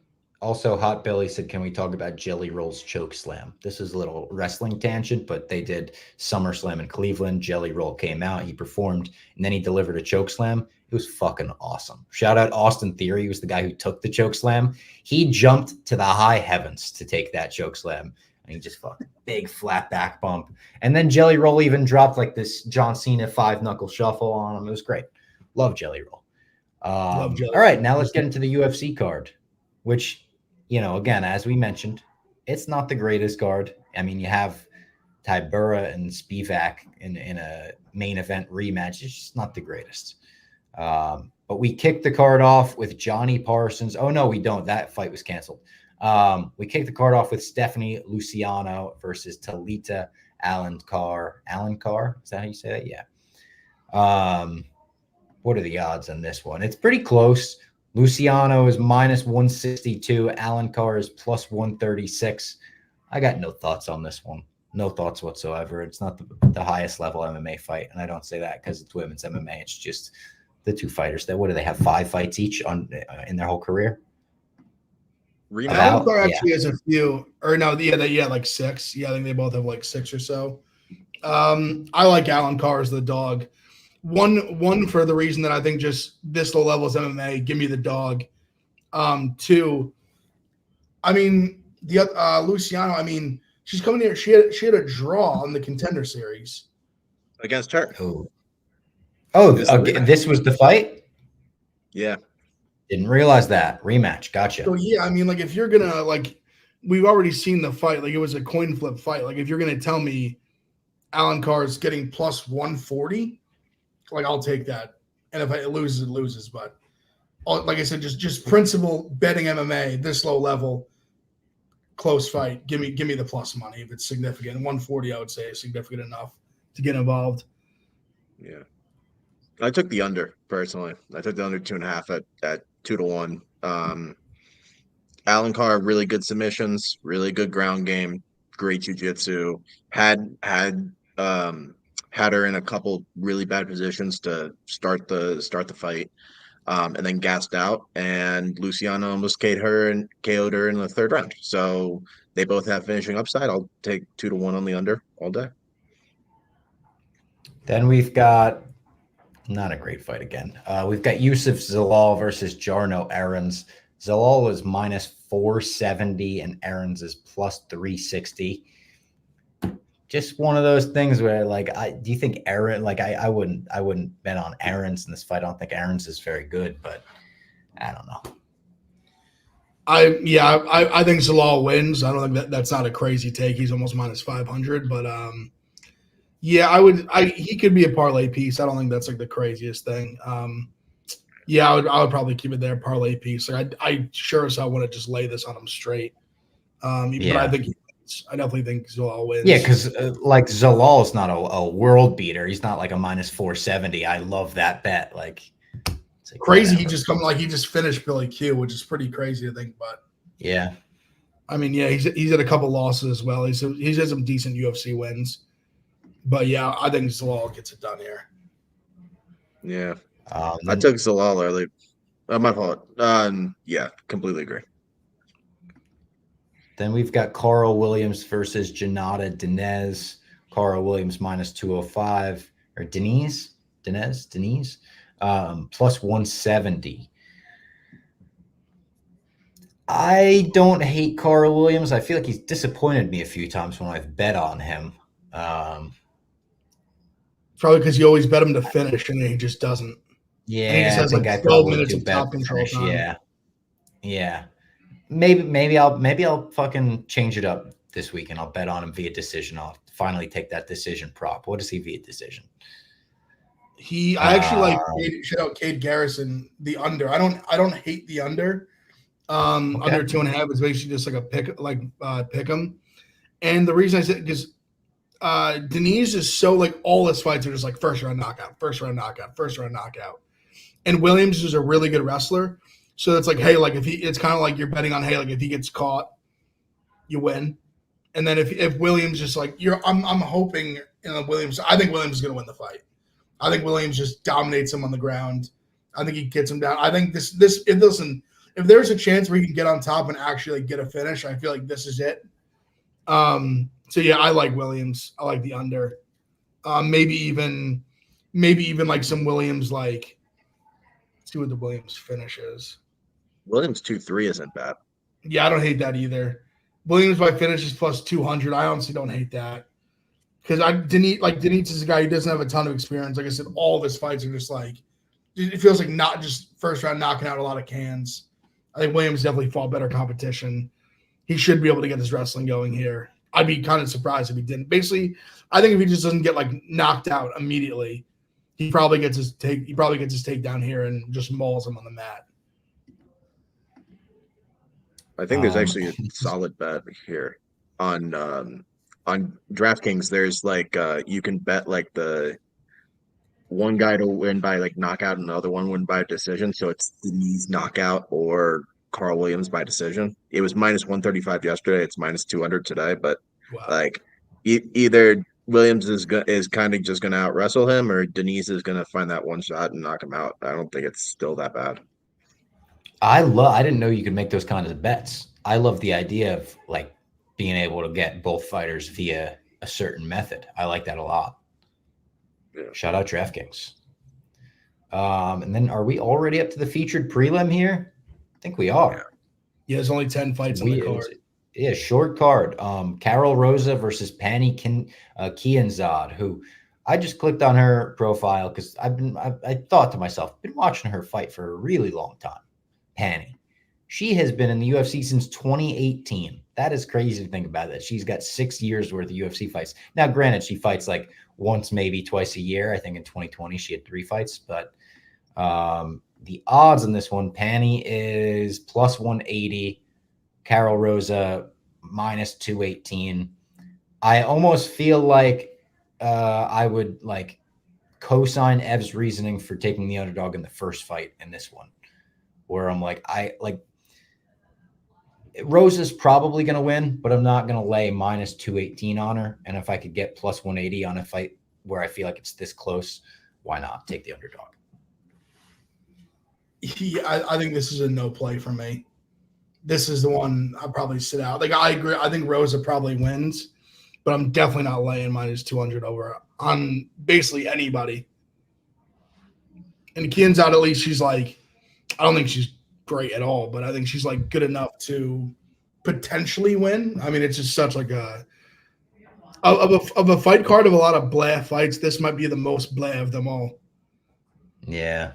Also, Hot Billy said, can we talk about Jelly Roll's choke slam? This is a little wrestling tangent, but they did SummerSlam in Cleveland. Jelly Roll came out, he performed, and then he delivered a choke slam. It was fucking awesome. Shout out Austin Theory, who was the guy who took the choke slam. He jumped to the high heavens to take that choke slam, and he just fucking big flat back bump. And then Jelly Roll even dropped like this John Cena 5-knuckle shuffle on him. It was great. Love Jelly Roll. All right, now let's get into the UFC card, which, again, as we mentioned, it's not the greatest card. I mean, you have Tybura and Spivak in a main event rematch. It's just not the greatest. But we kicked the card off with Johnny Parsons. Oh, no, we don't. That fight was canceled. We kicked the card off with Stephanie Luciano versus Talita Alencar. Alencar? Is that how you say that? Yeah. What are the odds on this one? It's pretty close. Luciano is -162. Alencar is +136. I got no thoughts on this one. No thoughts whatsoever. It's not the highest level MMA fight. And I don't say that because it's women's MMA. It's just the two fighters. What do they have? 5 fights each in their whole career?
Alan Carr actually has a few, or no, like 6. Yeah, I think they both have like 6 or so. I like Alan Carr as the dog. One for the reason that I think just this low level is MMA. Give me the dog. 2, I mean the Luciano. I mean she's coming here. She had a draw on the Contender Series
against her.
This was the fight.
Yeah,
didn't realize that rematch. Gotcha.
So yeah, I mean, like if you're gonna like, we've already seen the fight. Like it was a coin flip fight. Like if you're gonna tell me Alan Carr is getting plus 140, like I'll take that. And if it loses, it loses. But like I said, just principle betting MMA this low level, close fight. Give me the plus money if it's significant. 140, I would say, is significant enough to get involved.
Yeah, I took the under personally. I took the under 2.5 at 2-1. Alan Carr, really good submissions, really good ground game, great jiu-jitsu. Had her in a couple really bad positions to start the fight, and then gassed out. And Luciano almost KO'd her in the 3rd round. So they both have finishing upside. I'll take 2-1 on the under all day.
Then we've got not a great fight again. We've got Yusuf Zalal versus Jarno Aarons. Zalal is minus 470 and Aarons is plus 360. Just one of those things where, like, do you think Aaron? Like, I wouldn't bet on Aarons in this fight. I don't think Aarons is very good, but I don't know.
I think Zalal wins. I don't think that's not a crazy take. He's almost minus 500, but he could be a parlay piece. I don't think that's like the craziest thing. I would probably keep it there, parlay piece. Like I sure as hell want to just lay this on him straight. But I think I definitely think Zalal wins.
Yeah, because like Zalal is not a world beater. He's not like a minus 470. I love that bet. Like
crazy. Whatever. He just finished Billy Q, which is pretty crazy to think. But
yeah,
I mean, yeah, he's had a couple losses as well. He's had some decent UFC wins. But yeah, I think Zalal gets it done here.
Yeah, I took Zalal early. My fault. Yeah, completely agree.
Then we've got Carl Williams versus Janata Dinez. Carl Williams minus 205 or Dinez, plus 170. I don't hate Carl Williams. I feel like he's disappointed me a few times when I've bet on him.
Probably because you always bet him to finish and he just doesn't.
Yeah, and he just has like 12 minutes of top control time. Yeah. Maybe I'll fucking change it up this week and I'll bet on him via decision. I'll finally take that decision prop. What is he via decision?
I actually like shout out Cade Garrison, the under. I don't hate the under. Under 2.5 is basically just like a pick 'em. And the reason I said because Denise is so like all his fights are just like first round knockout. And Williams is a really good wrestler. So it's like, hey, like it's kind of like you're betting on, hey, like if he gets caught, you win. And then if Williams just like I'm hoping Williams. I think Williams is going to win the fight. I think Williams just dominates him on the ground. I think he gets him down. I think if there's a chance where he can get on top and actually like, get a finish, I feel like this is it. So yeah, I like Williams. I like the under. Maybe even like some Williams like. Let's see what the Williams finish is.
Williams 2-3 isn't bad.
Yeah, I don't hate that either. Williams by finish is plus 200. I honestly don't hate that because Denise is a guy who doesn't have a ton of experience. Like I said, all of his fights are just like it feels like not just first round knocking out a lot of cans. I think Williams definitely fought better competition. He should be able to get his wrestling going here. I'd be kind of surprised if he didn't. Basically, I think if he just doesn't get like knocked out immediately, he probably gets his takedown here and just mauls him on the mat.
I think there's actually a solid bet here on DraftKings. There's like you can bet like the one guy to win by like knockout and the other one win by decision. So it's Denise knockout or Carl Williams by decision. It was minus 135 yesterday. It's minus 200 today. But like either Williams is kind of just going to out wrestle him, or Denise is going to find that one shot and knock him out. I don't think it's still that bad.
I didn't know you could make those kinds of bets. I love the idea of like being able to get both fighters via a certain method. I like that a lot.
Yeah.
Shout out DraftKings. And then are we already up to the featured prelim here? I think we are.
Yeah, there's only 10 fights on the card.
Yeah, short card. Carol Rosa versus Pani Kianzad, who I just clicked on her profile because I thought to myself, been watching her fight for a really long time. Pani. She has been in the UFC since 2018. That is crazy to think about that. She's got 6 years worth of UFC fights. Now, granted, she fights like once, maybe twice a year. I think in 2020 she had 3 fights, but the odds on this one, Pani is plus 180. Carol Rosa minus 218. I almost feel like I would like co-sign Ev's reasoning for taking the underdog in the first fight in this one, where I'm like, Rosa's probably going to win, but I'm not going to lay minus 218 on her. And if I could get plus 180 on a fight where I feel like it's this close, why not take the underdog?
I think this is a no play for me. This is the one I'll probably sit out. Like, I agree. I think Rosa probably wins, but I'm definitely not laying minus 200 over on basically anybody. And Kianzad, at least she's like, I don't think she's great at all, but I think she's like good enough to potentially win. I mean, it's just such like a fight card of a lot of blah fights. This might be the most blah of them all.
Yeah.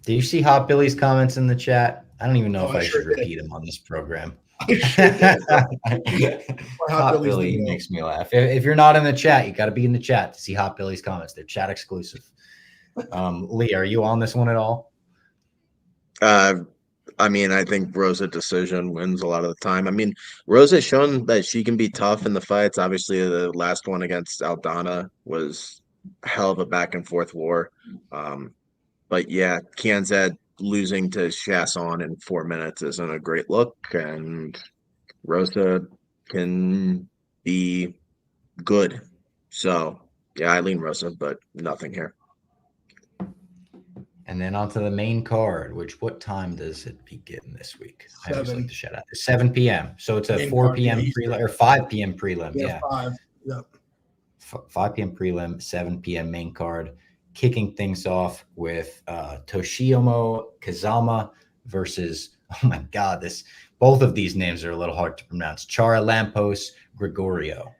Do you see Hot Billy's comments in the chat? I don't even know if I should repeat them on this program. Hot Billy makes me laugh. If you're not in the chat, you got to be in the chat to see Hot Billy's comments. They're chat exclusive. Lee, are you on this one at all?
I mean, I think Rosa decision wins a lot of the time. I mean, Rosa's shown that she can be tough in the fights. Obviously, the last one against Aldana was a hell of a back and forth war. But yeah, Kianzad losing to Chasson in 4 minutes isn't a great look, and Rosa can be good. So yeah, I lean Rosa, but nothing here.
And then onto the main card, which what time does it begin this week?
7.
I just like to shout out. 7 p.m. So it's a
main
4
card,
p.m. prelim or 5 p.m. prelim.
Yeah. 5. Yep.
5 p.m. prelim, 7 p.m. main card. Kicking things off with Toshiomo Kazama versus, oh my God, both of these names are a little hard to pronounce. Chara Lampos Gregorio.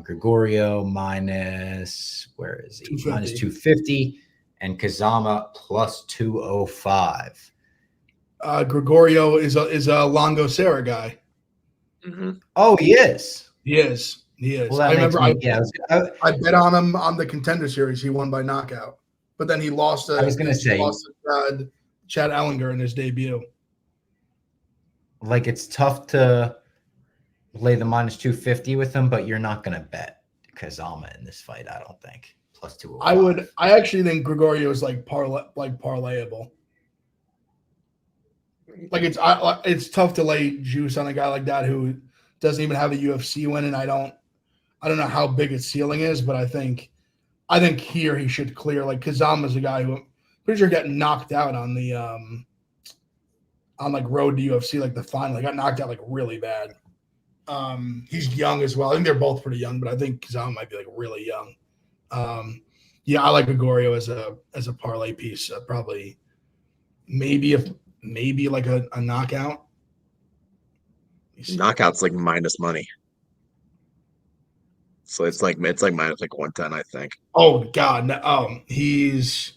Gregorio minus, where is he? Minus 250. And Kazama plus 205.
Gregorio is a Longo Serra guy.
Mm-hmm.
Oh, he is.
He is. Well,
I remember
I bet on him on the Contender Series. He won by knockout, but then he lost.
I was going to say
Chad Ellinger in his debut.
Like, it's tough to lay the minus 250 with him, but you're not going to bet Kazama in this fight, I don't think. Plus 205.
I actually think Gregorio is like parlayable. Like, it's tough to lay juice on a guy like that who doesn't even have a UFC win, and I don't know how big his ceiling is, but I think here he should clear. Like, Kazama's a guy who I'm pretty sure got knocked out on the on like road to UFC, like the final. He got knocked out like really bad. He's young as well. I think they're both pretty young, but I think Kazama might be like really young. Yeah, I like Gregorio as a parlay piece. Probably maybe like a knockout.
Knockout's like minus money. So it's like minus like 110, I think.
Oh God, no, he's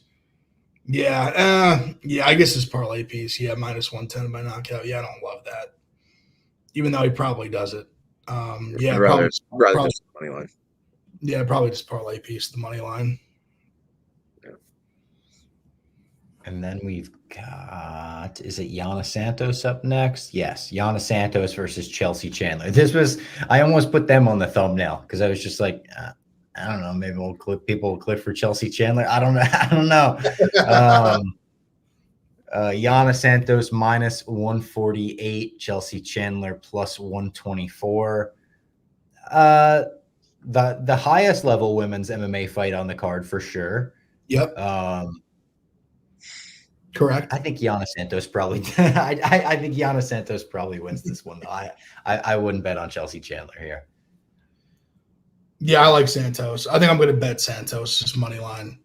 I guess his parlay piece, minus 110 by knockout. Yeah, I don't love that, even though he probably does it.
Rather just the money line.
Yeah, probably just parlay piece, the money line.
Yeah.
And then we've got, is it Yana Santos up next? Yes, Yana Santos versus Chelsea Chandler. I almost put them on the thumbnail because I was just like, I don't know, maybe people will click for Chelsea Chandler. I don't know. Yana Santos minus 148, Chelsea Chandler plus 124. The highest level women's MMA fight on the card for sure.
Yep. Correct.
I think Gianna Santos probably. I think Gianna Santos probably wins this one. I wouldn't bet on Chelsea Chandler here.
Yeah, I like Santos. I think I'm going to bet Santos just money line.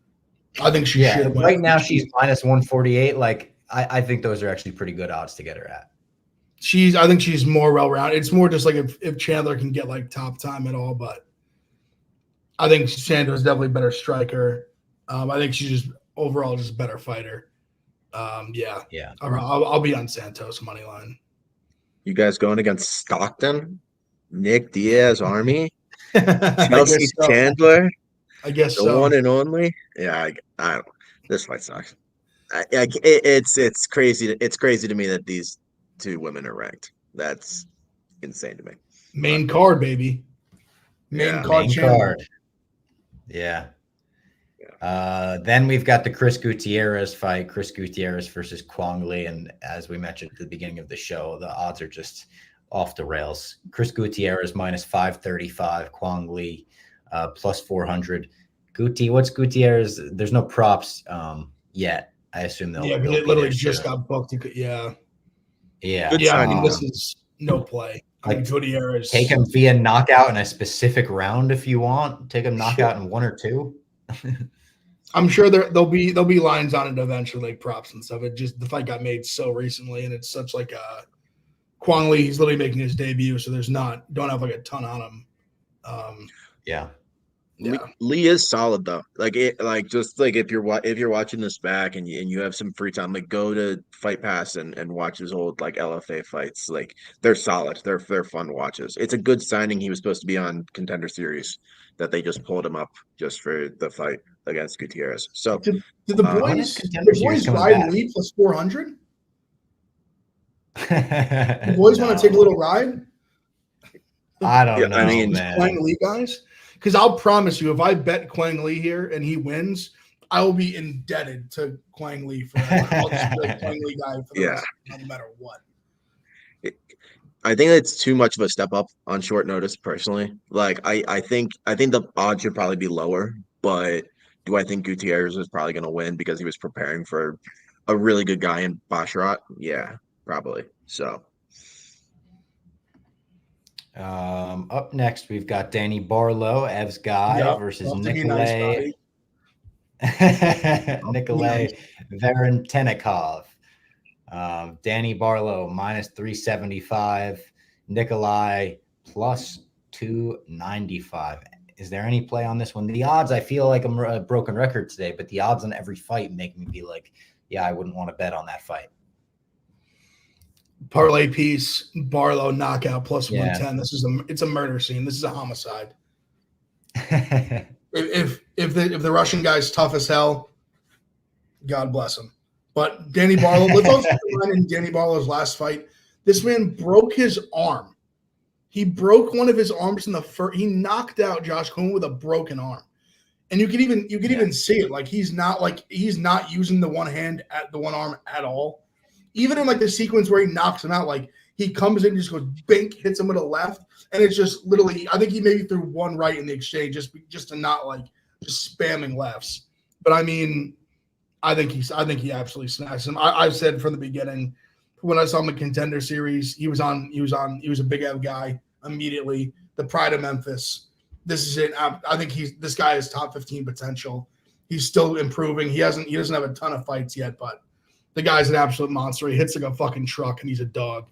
I think she should win.
Right now she's minus 148. Like I think those are actually pretty good odds to get her at.
I think she's more well-rounded. It's more just like if Chandler can get like top time at all, but I think Santos is definitely a better striker. I think she's just overall just a better fighter. Yeah. I'll be on Santos money line.
You guys going against Stockton, Nick Diaz, Army, Chelsea Chandler.
I guess
the one and only. Yeah, I don't. This fight sucks. It's crazy. It's crazy to me that these two women are ranked. That's insane to me.
Main card, baby. Main card.
Yeah. Then we've got the Chris Gutierrez fight. Chris Gutierrez versus Kwang Lee, and as we mentioned at the beginning of the show, the odds are just off the rails. Chris Gutierrez minus 535, Kwang Lee plus 400. What's Gutierrez? There's no props yet. I assume they'll.
Yeah, but it literally just got booked. Yeah. I mean, this is no play. Like Gutierrez,
take him via knockout in a specific round if you want. Take him knockout in one or two.
I'm sure there'll be lines on it eventually, like props and stuff. It just the fight got made so recently, and it's such like Kwang Lee. He's literally making his debut, so don't have like a ton on him.
Yeah.
Lee is solid though. If you're watching this back and you have some free time, like go to Fight Pass and watch his old like LFA fights. Like they're solid. They're fun watches. It's a good signing. He was supposed to be on Contender Series that they just pulled him up just for the fight against Gutierrez. So
did the boys ride Lee plus 400? The boys want to take a little ride?
I don't know. I mean,
Kwang Lee guys. Because I'll promise you, if I bet Kwang Lee here and he wins, I will be indebted to Kwang Lee for I'll just be like Kwang Lee guy for the rest of no matter what.
I think it's too much of a step up on short notice, personally. Like I think the odds should probably be lower, but do I think Gutierrez is probably going to win because he was preparing for a really good guy in Basharat? Yeah, probably. So.
Up next, we've got Danny Barlow, Ev's guy, versus Nikolay Varentenikov. Danny Barlow minus 375, Nikolay plus 295. Is there any play on this one? The odds, I feel like I'm a broken record today, but the odds on every fight make me be like, yeah, I wouldn't want to bet on that fight.
Parlay piece, Barlow knockout plus 110. It's a murder scene. This is a homicide. if the Russian guy's tough as hell, God bless him. But Danny Barlow, let's also in Danny Barlow's last fight. This man broke his arm. He broke one of his arms in the first. He knocked out Josh Cohen with a broken arm, and you could even see it. Like he's not using the one arm at all. Even in like the sequence where he knocks him out, like he comes in and just goes bink, hits him with a left, and it's just literally. I think he maybe threw one right in the exchange just to not like just spamming lefts. But I mean, I think he absolutely smashed him. I've said from the beginning when I saw him in Contender Series, he was a Big Ev guy immediately. The pride of Memphis. This is it. I think this guy has top 15 potential. He's still improving. He doesn't have a ton of fights yet, but. The guy's an absolute monster. He hits like a fucking truck, and he's a dog.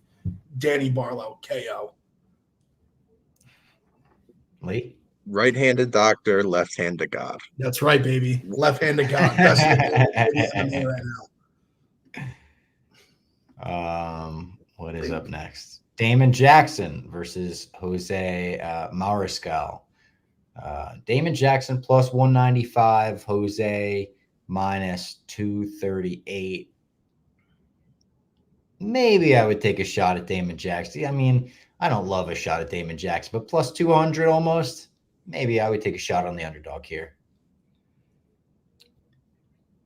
Danny Barlow, KO.
Lee?
Right-handed doctor, left-handed God.
That's right, baby. Left-handed God. That's right
now. What is up next? Damon Jackson versus Jose Mariscal. Damon Jackson plus 195, Jose minus 238. Maybe I would take a shot at Damon Jackson. I mean, I don't love a shot at Damon Jackson, but plus 200 almost. Maybe I would take a shot on the underdog here.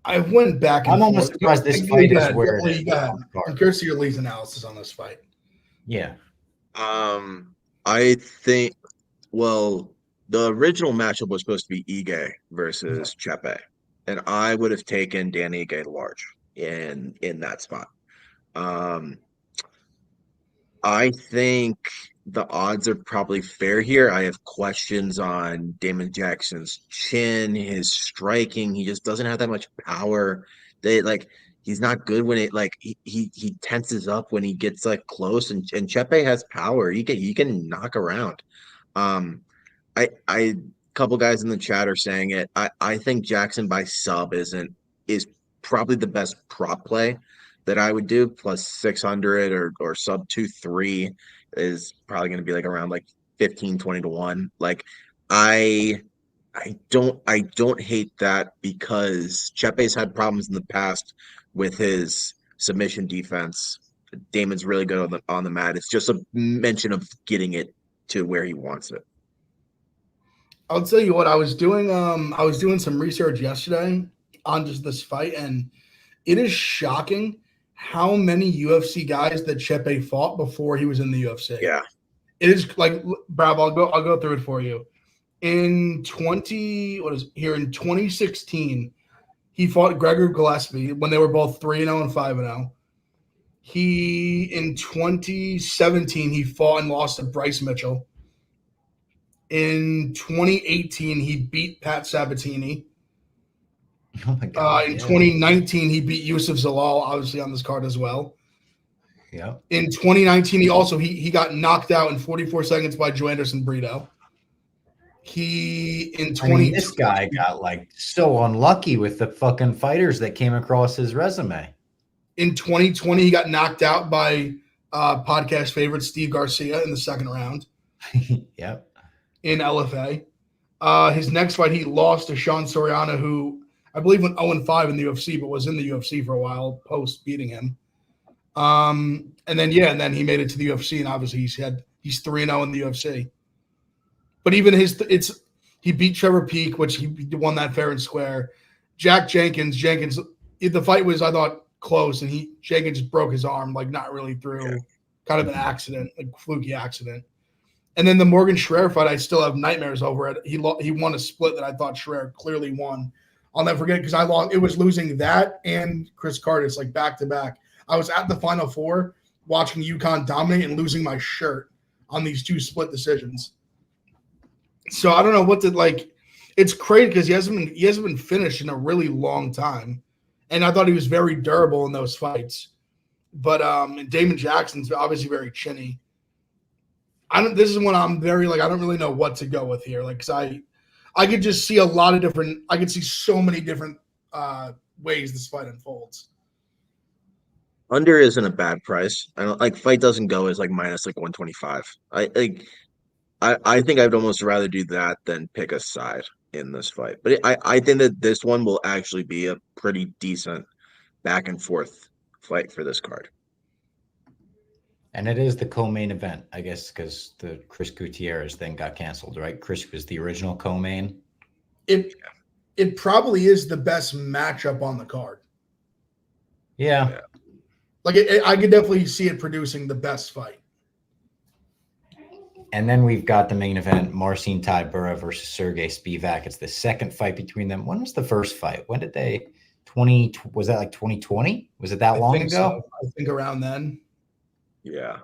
I went back and
I'm almost surprised this fight is where
I'm curious to your Lee's analysis on this fight.
Yeah.
I think, well, the original matchup was supposed to be Ige versus Chepe, and I would have taken Danny Ige large. in that spot. I think the odds are probably fair here. I have questions on Damon Jackson's chin, his striking. He just doesn't have that much power. He's not good when he tenses up when he gets like close, and Chepe has power. He can knock around. I couple guys in the chat are saying it. I think Jackson by sub is probably the best prop play that I would do. Plus 600 or sub 2-3 is probably going to be like around like 15-20 to 1. Like I don't hate that because Chepe's had problems in the past with his submission defense. Damon's really good on the mat. It's just a mention of getting it to where he wants it.
I'll tell you what, I was doing some research yesterday on just this fight, and it is shocking how many UFC guys that Chepe fought before he was in the UFC.
Yeah.
It is like, Brad, I'll go through it for you. In 2016, he fought Gregor Gillespie when they were both 3-0 and 5-0. In 2017, he fought and lost to Bryce Mitchell. In 2018, he beat Pat Sabatini.
Oh my God.
In 2019, he beat Yusuf Zalal, obviously on this card as well.
Yeah.
In 2019, he got knocked out in 44 seconds by Joanderson Brito.
This guy got like so unlucky with the fucking fighters that came across his resume.
In 2020, he got knocked out by podcast favorite Steve Garcia in the second round.
Yep.
In LFA. His next fight, he lost to Sean Soriano, who I believe went 0-5 in the UFC, but was in the UFC for a while post beating him. And then he made it to the UFC, and obviously he's 3-0 in the UFC. But even he beat Trevor Peake, which he won that fair and square. Jack Jenkins, the fight was, I thought, close, and Jenkins broke his arm, like not really through, kind of an accident, like fluky accident. And then the Morgan Schreier fight, I still have nightmares over it. He won a split that I thought Schreier clearly won. I'll never forget because it was losing that and Chris Curtis like back to back. I was at the Final Four watching UConn dominate and losing my shirt on these two split decisions. So I don't know what to like. It's crazy because he hasn't been finished in a really long time, and I thought he was very durable in those fights. But Damon Jackson's obviously very chinny. This is when I'm very like I don't really know what to go with here. Like, cause I could just see I could see so many different ways this fight unfolds.
Under isn't a bad price. I don't like fight doesn't go as like minus like 125. I think I'd almost rather do that than pick a side in this fight. But I think that this one will actually be a pretty decent back and forth fight for this card.
And it is the co-main event, I guess, because the Chris Gutierrez thing got canceled, right? Chris was the original co-main.
It probably is the best matchup on the card.
Yeah.
Like I could definitely see it producing the best fight. And
then we've got the main event, Marcin Tybura versus Sergey Spivak. It's the second fight between them. When was the first fight? When did they was that like 2020? Was it that long ago?
So. I think around then.
Yeah.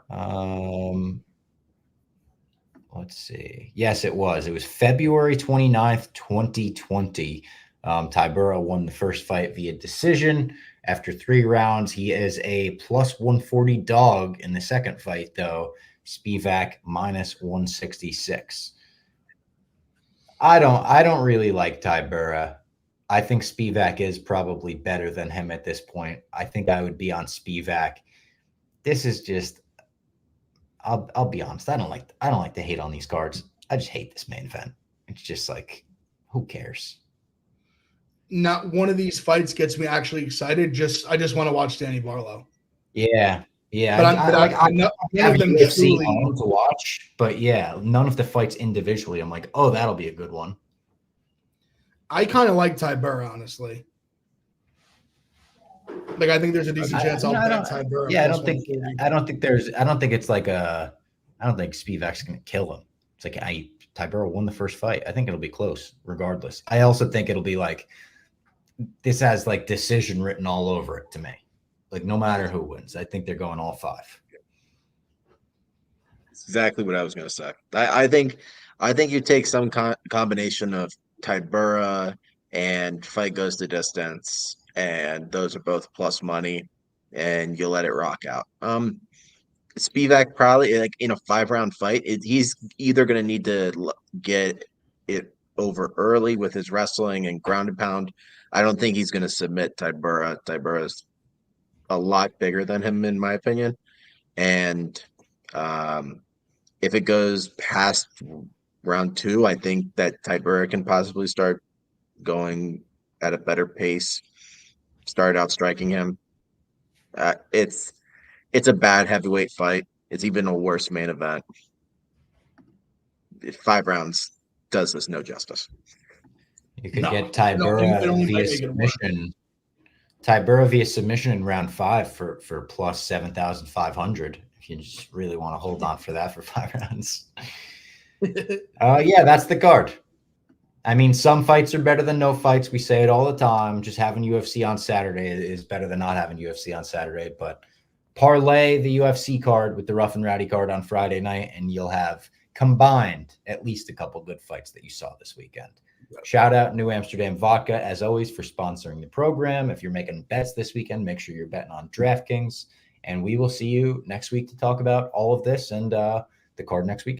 Let's see. Yes, it was. It was February 29th, 2020. Tybura won the first fight via decision after 3 rounds. He is a plus 140 dog in the second fight, though. Spivak minus 166. I don't really like Tybura. I think Spivak is probably better than him at this point. I think I would be on Spivak. This is just I'll be honest. I don't like to hate on these cards. I just hate this main event. It's just like, who cares?
Not one of these fights gets me actually excited. I just want to watch Danny Barlow.
Yeah.
But I know
have UFC to watch, but yeah, none of the fights individually. I'm like, oh, that'll be a good one.
I kind of like Tybura, honestly. Like, I think there's a decent chance I'll bet Tybura.
Yeah, I don't think Spivak's going to kill him. It's like, Tybura won the first fight. I think it'll be close regardless. I also think it'll be like this has like decision written all over it to me. Like no matter who wins, I think they're going all 5.
That's exactly what I was going to say. I think you take some combination of Tybura and fight goes the distance, and those are both plus money, and you let it rock out. Spivak probably like in a 5-round fight, he's either going to need to get it over early with his wrestling and ground and pound. I don't think he's going to submit Tybura. Tybura's a lot bigger than him, in my opinion. And if it goes past round 2, I think that Tybura can possibly start going at a better pace, start out striking him. It's a bad heavyweight fight. It's even a worse main event. 5 rounds does this no justice.
You could get Tybura via submission. Tybura via submission in round 5 for plus 7,500. If you just really want to hold on for that for 5 rounds. Yeah, that's the card. I mean, some fights are better than no fights. We say it all the time. Just having UFC on Saturday is better than not having UFC on Saturday. But parlay the UFC card with the Rough and Rowdy card on Friday night, and you'll have combined at least a couple good fights that you saw this weekend. Shout out New Amsterdam Vodka, as always, for sponsoring the program. If you're making bets this weekend, make sure you're betting on DraftKings. And we will see you next week to talk about all of this and the card next week.